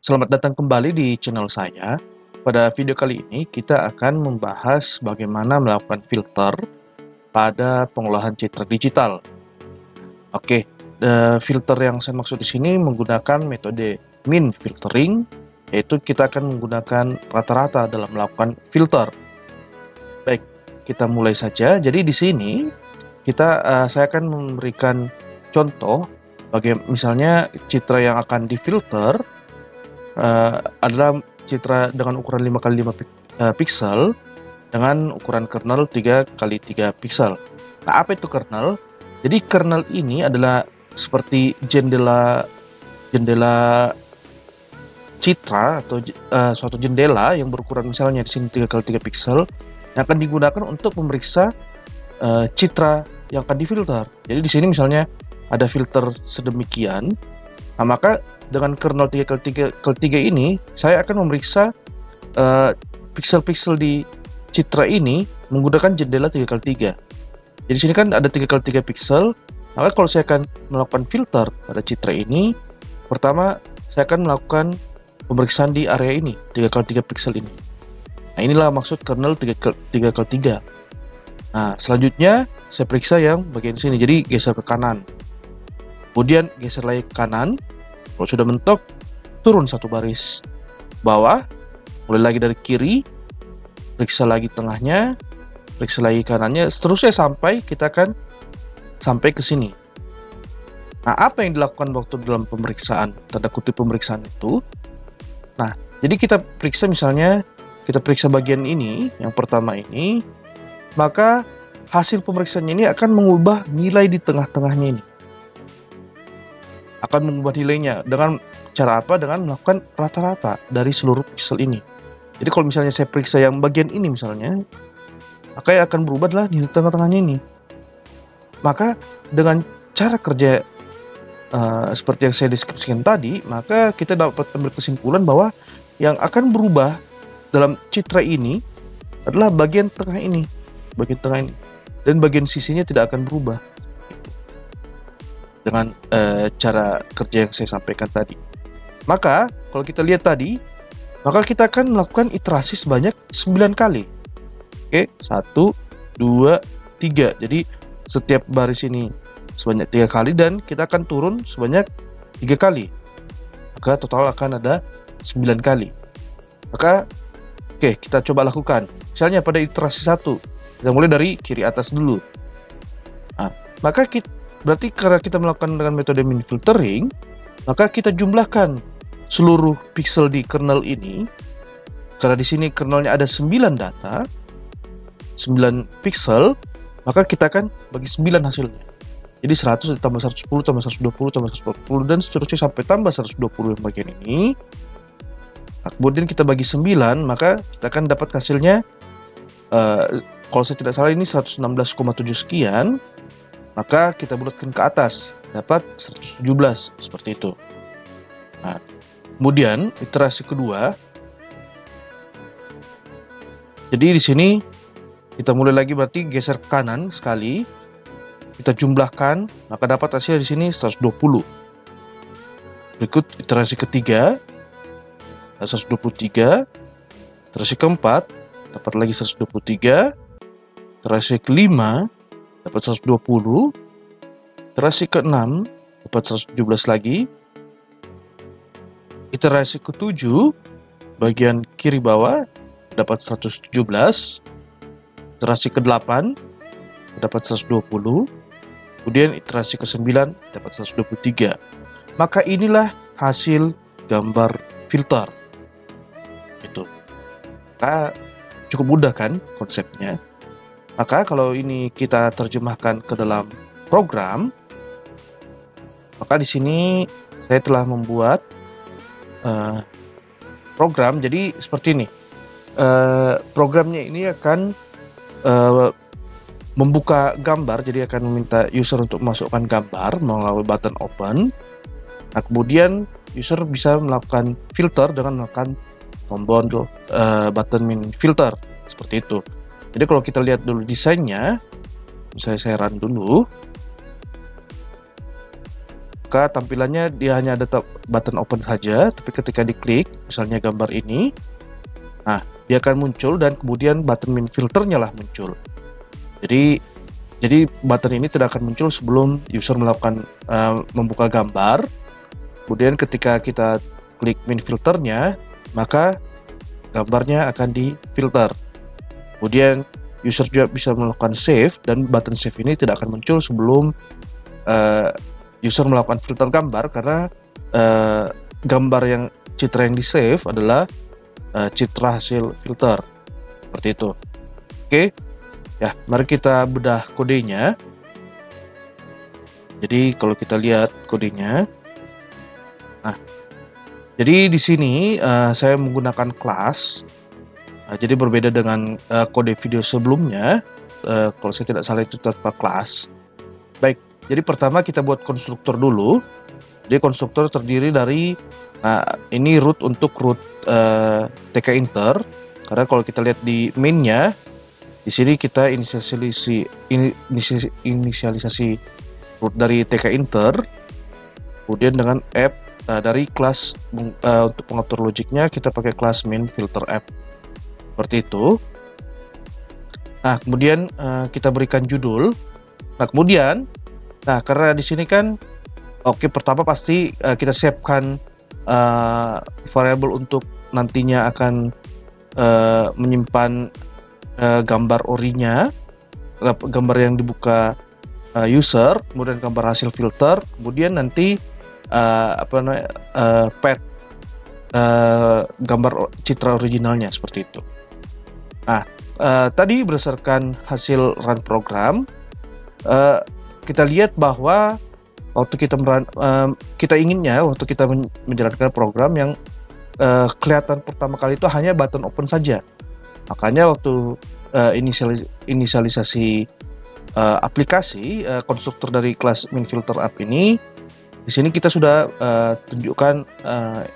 Selamat datang kembali di channel saya. Pada video kali ini kita akan membahas bagaimana melakukan filter pada pengolahan citra digital. Oke, filter yang saya maksud di sini menggunakan metode min filtering, yaitu kita akan menggunakan rata-rata dalam melakukan filter. Baik, kita mulai saja. Jadi di sini saya akan memberikan contoh bagaimana misalnya citra yang akan difilter adalah citra dengan ukuran 5x5 pixel dengan ukuran kernel 3x3 pixel. Nah, apa itu kernel? Jadi kernel ini adalah seperti jendela citra atau suatu jendela yang berukuran misalnya di sini 3x3 pixel yang akan digunakan untuk memeriksa citra yang akan difilter. Jadi di sini misalnya ada filter sedemikian. Nah, maka dengan kernel 3x3 ini, saya akan memeriksa pixel-pixel di citra ini menggunakan jendela 3x3. Jadi sini kan ada 3x3 pixel, maka kalau saya akan melakukan filter pada citra ini, pertama saya akan melakukan pemeriksaan di area ini, 3x3 pixel ini. Nah, inilah maksud kernel 3x3. Nah, selanjutnya saya periksa yang bagian sini, jadi geser ke kanan. Kemudian geser lagi ke kanan. Kalau sudah mentok, turun satu baris bawah, mulai lagi dari kiri, periksa lagi tengahnya, periksa lagi kanannya, seterusnya sampai kita akan sampai ke sini. Nah, apa yang dilakukan waktu dalam pemeriksaan, tanda kutip pemeriksaan itu? Nah, jadi kita periksa misalnya, kita periksa bagian ini, yang pertama ini, maka hasil pemeriksaannya ini akan mengubah nilai di tengah-tengahnya ini. Akan mengubah nilainya dengan cara apa? Dengan melakukan rata-rata dari seluruh pixel ini. Jadi kalau misalnya saya periksa yang bagian ini misalnya, maka yang akan berubah adalah nilai tengah-tengahnya ini. Maka dengan cara kerja seperti yang saya deskripsikan tadi, maka kita dapat ambil kesimpulan bahwa yang akan berubah dalam citra ini adalah bagian tengah ini, dan bagian sisinya tidak akan berubah dengan cara kerja yang saya sampaikan tadi. Maka kalau kita lihat tadi, maka kita akan melakukan iterasi sebanyak 9 kali. Oke, 1, 2, 3. Jadi setiap baris ini sebanyak 3 kali dan kita akan turun sebanyak 3 kali. Maka total akan ada 9 kali. Maka oke, kita coba lakukan. Misalnya pada iterasi 1, kita mulai dari kiri atas dulu. Nah, maka berarti karena kita melakukan dengan metode min filtering, maka kita jumlahkan seluruh pixel di kernel ini. Karena di sini kernelnya ada 9 data, 9 pixel, maka kita akan bagi 9 hasilnya. Jadi 100 ditambah 110 tambah 120 tambah 140 dan seterusnya sampai tambah 120 yang bagian ini. Nah, kemudian kita bagi 9, maka kita akan dapat hasilnya kalau saya tidak salah ini 116,7 sekian. Maka kita bulatkan ke atas, dapat 117 seperti itu. Nah, kemudian iterasi kedua. Jadi di sini kita mulai lagi berarti geser ke kanan sekali. Kita jumlahkan, maka dapat hasil di sini 120. Berikut iterasi ketiga, 123. Iterasi keempat, dapat lagi 123. Iterasi kelima, dapat 120. Iterasi ke-6 dapat 117 lagi. Iterasi ke-7 bagian kiri bawah dapat 117. Iterasi ke-8 dapat 120. Kemudian iterasi ke-9 dapat 123. Maka inilah hasil gambar filter. Itu. Maka cukup mudah kan konsepnya. Maka kalau ini kita terjemahkan ke dalam program, maka di sini saya telah membuat program. Jadi seperti ini. Programnya ini akan membuka gambar, jadi akan meminta user untuk memasukkan gambar melalui button open. Nah, kemudian user bisa melakukan filter dengan menekan tombol button min filter seperti itu. Jadi kalau kita lihat dulu desainnya, misalnya saya run dulu. maka tampilannya dia hanya ada button open saja, tapi ketika diklik misalnya gambar ini, nah dia akan muncul dan kemudian button min filternya lah muncul. Jadi button ini tidak akan muncul sebelum user melakukan membuka gambar. Kemudian ketika kita klik min filternya, maka gambarnya akan difilter. Kemudian user juga bisa melakukan save, dan button save ini tidak akan muncul sebelum user melakukan filter gambar, karena gambar yang citra yang di save adalah citra hasil filter seperti itu. Oke, ya mari kita bedah kodenya. Jadi kalau kita lihat kodenya, nah jadi di sini saya menggunakan kelas. Jadi berbeda dengan kode video sebelumnya. Kalau saya tidak salah itu tanpa kelas. Baik, jadi pertama kita buat konstruktor dulu. Jadi konstruktor terdiri dari, nah ini root untuk root tkinter. Karena kalau kita lihat di mainnya, di sini kita inisialisasi root dari tkinter. Kemudian dengan app dari kelas untuk pengatur logiknya kita pakai kelas main filter app. Seperti itu. Nah, kemudian kita berikan judul. Nah, kemudian, karena di sini kan, pertama pasti kita siapkan variabel untuk nantinya akan menyimpan gambar orinya, gambar yang dibuka user, kemudian gambar hasil filter, kemudian nanti path gambar citra originalnya seperti itu. Nah, tadi berdasarkan hasil run program, kita lihat bahwa waktu kita inginnya waktu kita menjalankan program yang kelihatan pertama kali itu hanya button open saja. Makanya waktu inisialisasi aplikasi konstruktor dari kelas main filter app ini, di sini kita sudah tunjukkan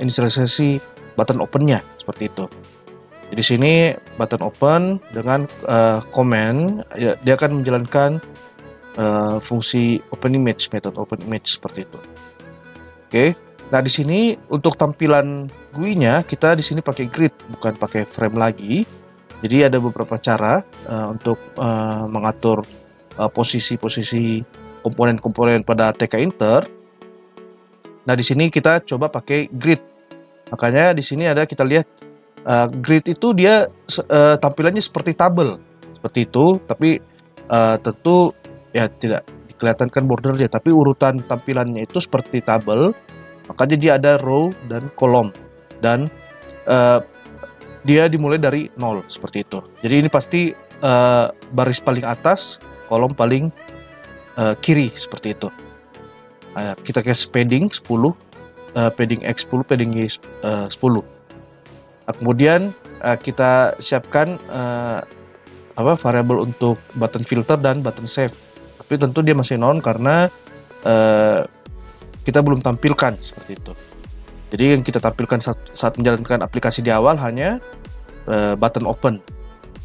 inisialisasi button opennya seperti itu. Di sini button open dengan comment, ya, dia akan menjalankan fungsi open image, metode open image seperti itu. Oke, nah di sini untuk tampilan GUI-nya kita di sini pakai grid, bukan pakai frame lagi. Jadi ada beberapa cara untuk mengatur posisi-posisi komponen-komponen pada tkinter. Nah di sini kita coba pakai grid. Makanya di sini ada kita lihat. Grid itu dia tampilannya seperti tabel seperti itu, tapi tentu ya tidak dikelihatankan bordernya, tapi urutan tampilannya itu seperti tabel. Makanya dia ada row dan kolom, dan dia dimulai dari 0 seperti itu. Jadi ini pasti baris paling atas, kolom paling kiri seperti itu. Kita kasih padding 10, padding X 10, padding Y 10. Kemudian kita siapkan variabel untuk button filter dan button save. Tapi tentu dia masih non karena kita belum tampilkan seperti itu. Jadi yang kita tampilkan saat menjalankan aplikasi di awal hanya button open.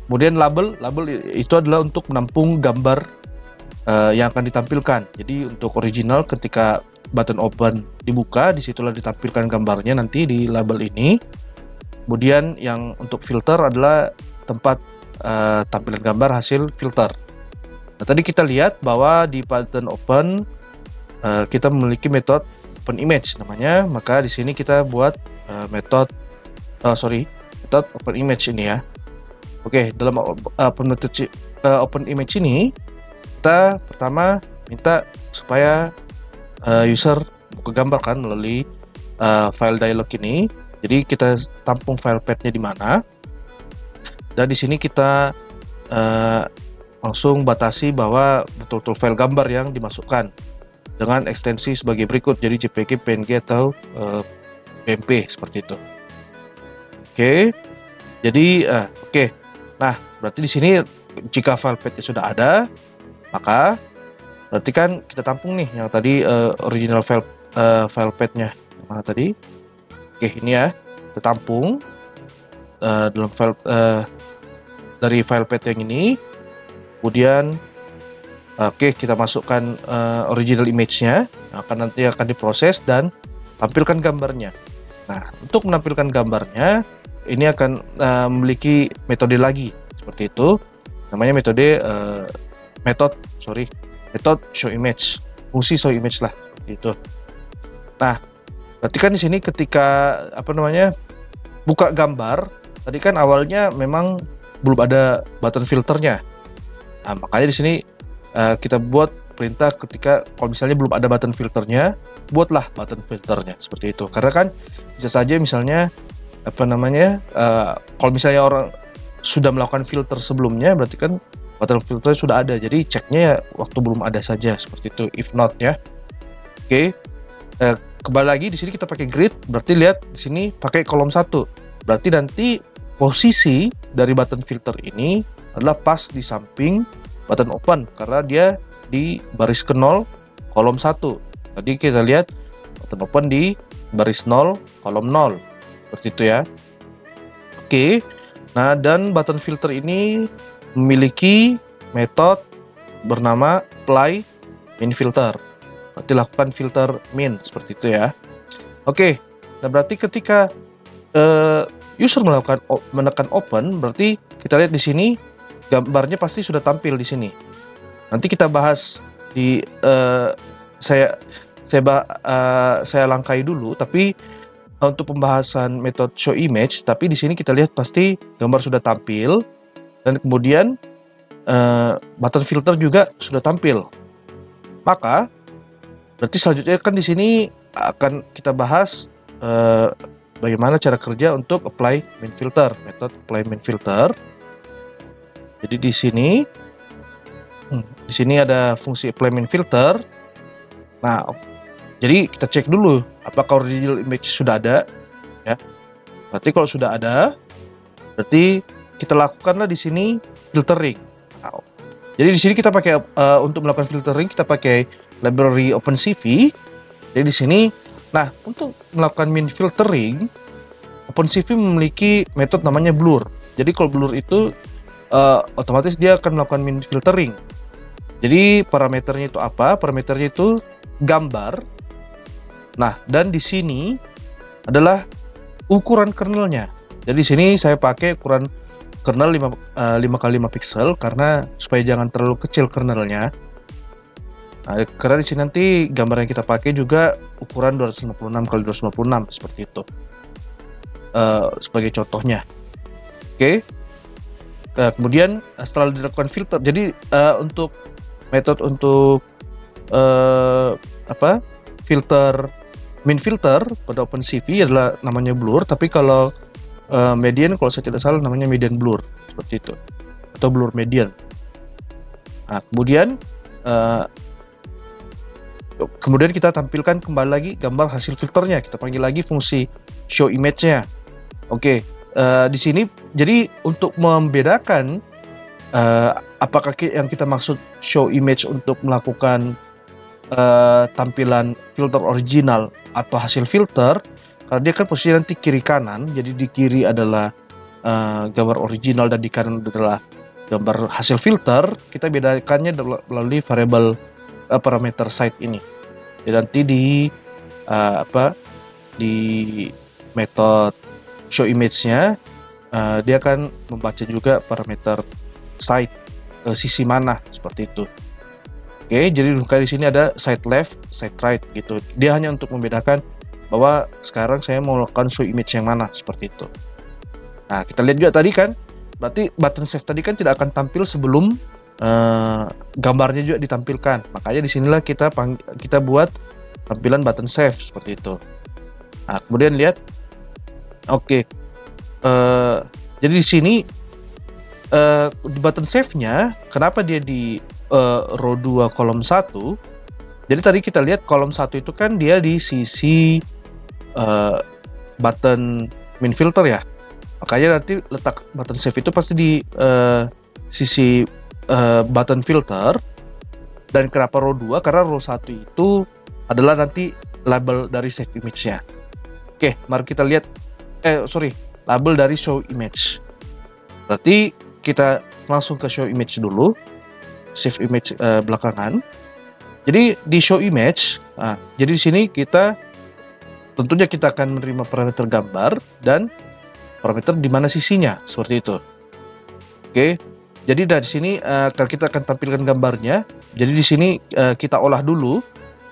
Kemudian label itu adalah untuk menampung gambar yang akan ditampilkan. Jadi untuk original ketika button open dibuka, disitulah ditampilkan gambarnya nanti di label ini. Kemudian yang untuk filter adalah tempat tampilan gambar hasil filter. Nah, tadi kita lihat bahwa di button open kita memiliki metode open image namanya, maka di sini kita buat metode open image ini ya. Oke, dalam open image ini kita pertama minta supaya user buka gambar kan melalui file dialog ini. Jadi kita tampung file path-nya di mana, dan di sini kita langsung batasi bahwa betul-betul file gambar yang dimasukkan dengan ekstensi sebagai berikut, jadi JPG, PNG atau PNG seperti itu. Oke, jadi nah berarti di sini jika file path-nya sudah ada, maka berarti kan kita tampung nih yang tadi original file path-nya mana tadi. Oke, ini ya, kita tampung dalam file dari file path yang ini. Kemudian Oke, kita masukkan original image-nya, nanti akan diproses dan tampilkan gambarnya. Nah, untuk menampilkan gambarnya, ini akan memiliki metode lagi seperti itu. Namanya metode method show image, fungsi show image lah seperti itu. Nah, berarti kan di sini ketika buka gambar, tadi kan awalnya memang belum ada button filternya. Nah, makanya di sini kita buat perintah ketika kalau misalnya belum ada button filternya, buatlah button filternya seperti itu. Karena kan bisa saja misalnya kalau misalnya orang sudah melakukan filter sebelumnya, berarti kan button filter sudah ada. Jadi ceknya ya waktu belum ada saja seperti itu. If not ya. Oke. Kembali lagi di sini kita pakai grid, berarti lihat di sini pakai kolom 1. Berarti nanti posisi dari button filter ini adalah pas di samping button open karena dia di baris ke 0 kolom 1. Tadi kita lihat button open di baris 0 kolom 0. Seperti itu ya. Oke. Nah, dan button filter ini memiliki metode bernama apply min filter. Berarti lakukan filter min seperti itu ya. Oke. Nah, berarti ketika user menekan open, berarti kita lihat di sini gambarnya pasti sudah tampil di sini. Nanti kita bahas di saya langkai dulu, tapi untuk pembahasan metode show image, tapi di sini kita lihat pasti gambar sudah tampil dan kemudian button filter juga sudah tampil. Maka berarti selanjutnya kan di sini akan kita bahas bagaimana cara kerja untuk apply min filter, metode apply min filter. Jadi di sini ada fungsi apply min filter. Nah, jadi kita cek dulu apakah original image sudah ada ya. Berarti kalau sudah ada, berarti kita lakukanlah di sini filtering. Nah, jadi di sini kita pakai untuk melakukan filtering kita pakai library OpenCV. Jadi di sini, nah untuk melakukan min filtering, OpenCV memiliki metode namanya blur. Jadi kalau blur itu otomatis dia akan melakukan min filtering. Jadi parameternya itu apa? Parameternya itu gambar. Nah, dan di sini adalah ukuran kernelnya. Jadi di sini saya pakai ukuran kernel 5x5 pixel karena supaya jangan terlalu kecil kernelnya. Nah, karena di sini nanti gambar yang kita pakai juga ukuran 256x256 seperti itu. Sebagai contohnya. Oke. Kemudian setelah dilakukan filter, jadi untuk metode untuk min filter pada OpenCV adalah namanya blur, tapi kalau median kalau saya tidak salah namanya median blur seperti itu atau blur median. Nah, kemudian kita tampilkan kembali lagi gambar hasil filternya, kita panggil lagi fungsi show image-nya. Oke. Di sini jadi untuk membedakan apakah yang kita maksud show image untuk melakukan tampilan filter original atau hasil filter, karena dia kan posisi nanti kiri kanan, jadi di kiri adalah gambar original dan di kanan adalah gambar hasil filter. Kita bedakannya melalui variabel parameter site ini. Jadi nanti di metode show image-nya dia akan membaca juga parameter side sisi mana seperti itu. Oke, jadi kayak di sini ada side left, side right gitu. Dia hanya untuk membedakan bahwa sekarang saya mau melakukan show image yang mana seperti itu. Nah, kita lihat juga tadi kan, berarti button save tadi kan tidak akan tampil sebelum gambarnya juga ditampilkan. Makanya disinilah kita buat tampilan button save seperti itu. Nah, kemudian lihat. Oke, jadi di sini di button save-nya, kenapa dia di row 2 kolom 1? Jadi tadi kita lihat kolom 1 itu kan dia di sisi button min filter ya. Makanya nanti letak button save itu pasti di sisi button filter. Dan kenapa row 2? Karena row 1 itu adalah nanti label dari save image-nya. Oke, mari kita lihat. Label dari show image. Berarti kita langsung ke show image dulu. save image belakangan. Jadi di show image, jadi di sini tentunya kita akan menerima parameter gambar dan parameter di mana sisinya, seperti itu. Oke, jadi dari sini kita akan tampilkan gambarnya. Jadi di sini kita olah dulu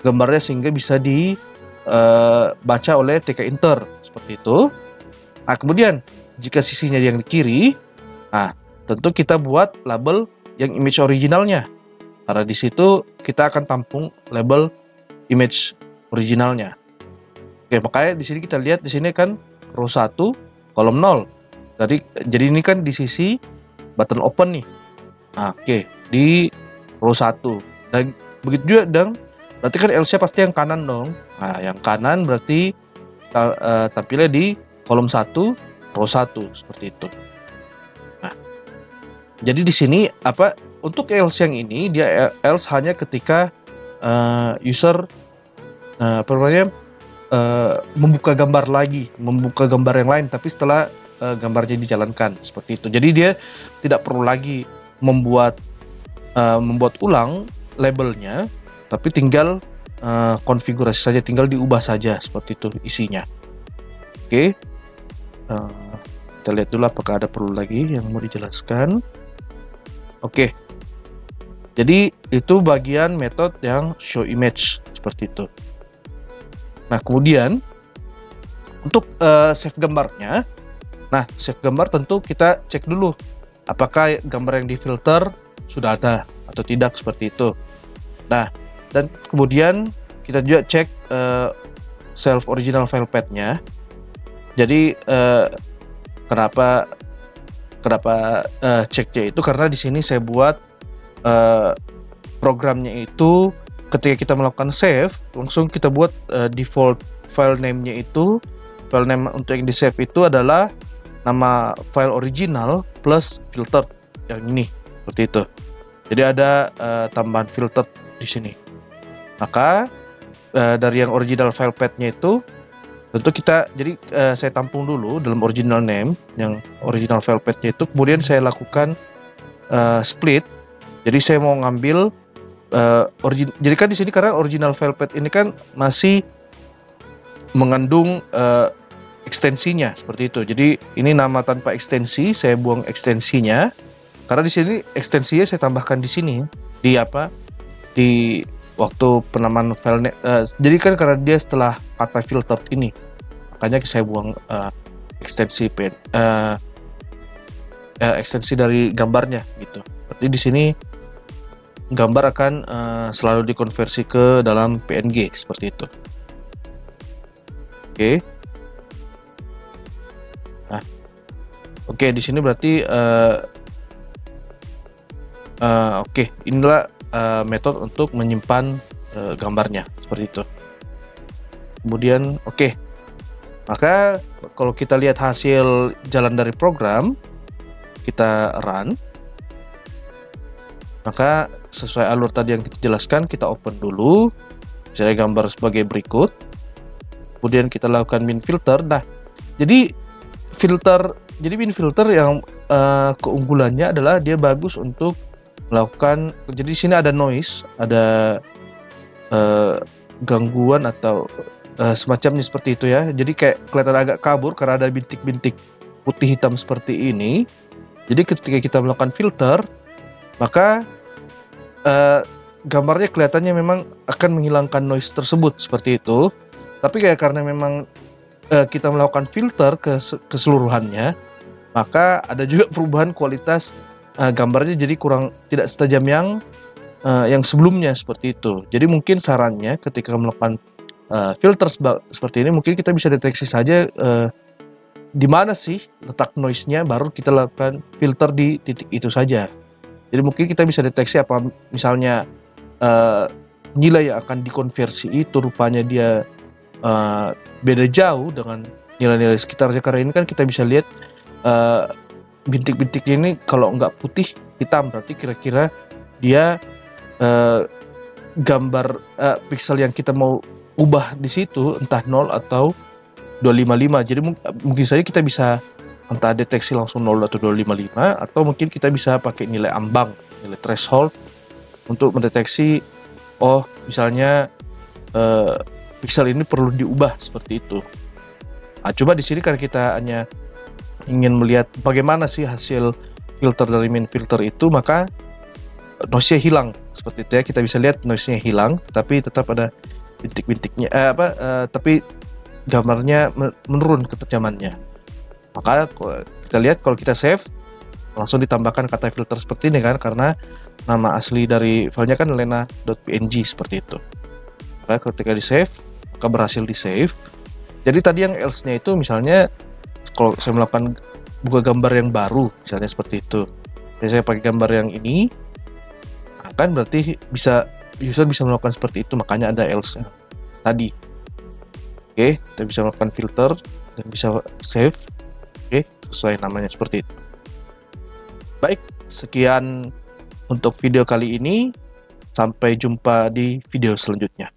gambarnya sehingga bisa dibaca oleh TK Inter, seperti itu. Nah, kemudian jika sisinya yang di kiri, tentu kita buat label yang image originalnya. Karena di situ kita akan tampung label image originalnya. Oke, makanya di sini kita lihat di sini kan row 1 kolom 0. Jadi ini kan di sisi button open nih. Oke, di row 1. Dan begitu juga berarti kan L-nya pasti yang kanan dong. Nah, yang kanan berarti tampilnya di kolom 1 row 1 seperti itu. Nah, jadi di sini untuk else yang ini dia else hanya ketika user membuka gambar yang lain, tapi setelah gambarnya dijalankan seperti itu. Jadi dia tidak perlu lagi membuat ulang labelnya, tapi tinggal konfigurasi saja, tinggal diubah saja seperti itu isinya. Oke, kita lihat dulu apakah ada perlu lagi yang mau dijelaskan. Oke. Jadi itu bagian metode yang show image seperti itu. Nah, kemudian untuk save gambarnya, save gambar tentu kita cek dulu apakah gambar yang difilter sudah ada atau tidak seperti itu. Nah, dan kemudian kita juga cek self original file path-nya. Jadi kenapa ceknya itu karena di sini saya buat programnya itu ketika kita melakukan save langsung kita buat default file name-nya itu, file name untuk yang di save itu adalah nama file original plus filter yang ini seperti itu. Jadi ada tambahan filter di sini. Maka dari yang original file path-nya itu tentu saya tampung dulu dalam original name yang original file path-nya itu, kemudian saya lakukan split. Jadi saya mau ngambil jadi kan di sini karena original file path ini kan masih mengandung ekstensinya seperti itu. Jadi ini nama tanpa ekstensi, saya buang ekstensinya. Karena di sini ekstensinya saya tambahkan di sini di waktu penamaan file. Jadi kan karena dia setelah kata filter ini, makanya saya buang ekstensi dari gambarnya gitu. Berarti di sini gambar akan selalu dikonversi ke dalam PNG seperti itu. Oke. Nah, oke, di sini berarti oke, inilah metode untuk menyimpan gambarnya seperti itu. Kemudian oke. Maka kalau kita lihat hasil jalan dari program, kita run. Maka sesuai alur tadi yang kita jelaskan, kita open dulu. Saya gambar sebagai berikut. Kemudian kita lakukan min filter. Nah, jadi min filter yang keunggulannya adalah dia bagus untuk melakukan. Jadi di sini ada noise, ada gangguan atau semacamnya seperti itu ya. Jadi kayak kelihatan agak kabur karena ada bintik-bintik putih hitam seperti ini. Jadi ketika kita melakukan filter, maka gambarnya kelihatannya memang akan menghilangkan noise tersebut seperti itu. Tapi karena memang kita melakukan filter keseluruhannya, maka ada juga perubahan kualitas gambarnya, jadi tidak setajam yang sebelumnya seperti itu. Jadi mungkin sarannya ketika melakukan filter seperti ini, mungkin kita bisa deteksi saja di mana sih letak noise-nya, baru kita lakukan filter di titik itu saja. Jadi mungkin kita bisa deteksi apa misalnya nilai yang akan dikonversi itu rupanya dia beda jauh dengan nilai-nilai sekitarnya. Karena ini kan kita bisa lihat bintik-bintik ini kalau nggak putih hitam, berarti kira-kira dia gambar pixel yang kita mau ubah di situ entah 0 atau 255. Jadi mungkin saja kita bisa entah deteksi langsung 0 atau 255, atau mungkin kita bisa pakai nilai ambang, nilai threshold untuk mendeteksi, oh misalnya pixel ini perlu diubah seperti itu. Nah, coba di sini kan kita hanya ingin melihat bagaimana sih hasil filter dari main filter itu, maka noise-nya hilang seperti itu ya. Kita bisa lihat noise-nya hilang, tapi tetap ada bintik-bintiknya, tapi gambarnya menurun ketajamannya. Maka kita lihat kalau kita save, langsung ditambahkan kata filter seperti ini kan, karena nama asli dari filenya kan lena.png seperti itu. Maka ketika di save, maka berhasil di save. Jadi tadi yang else-nya itu misalnya kalau saya melakukan buka gambar yang baru, misalnya seperti itu. Jadi saya pakai gambar yang ini, kan berarti user bisa melakukan seperti itu, makanya ada else tadi. Oke, kita bisa melakukan filter dan bisa save. Oke, sesuai namanya seperti itu. Baik, sekian untuk video kali ini. Sampai jumpa di video selanjutnya.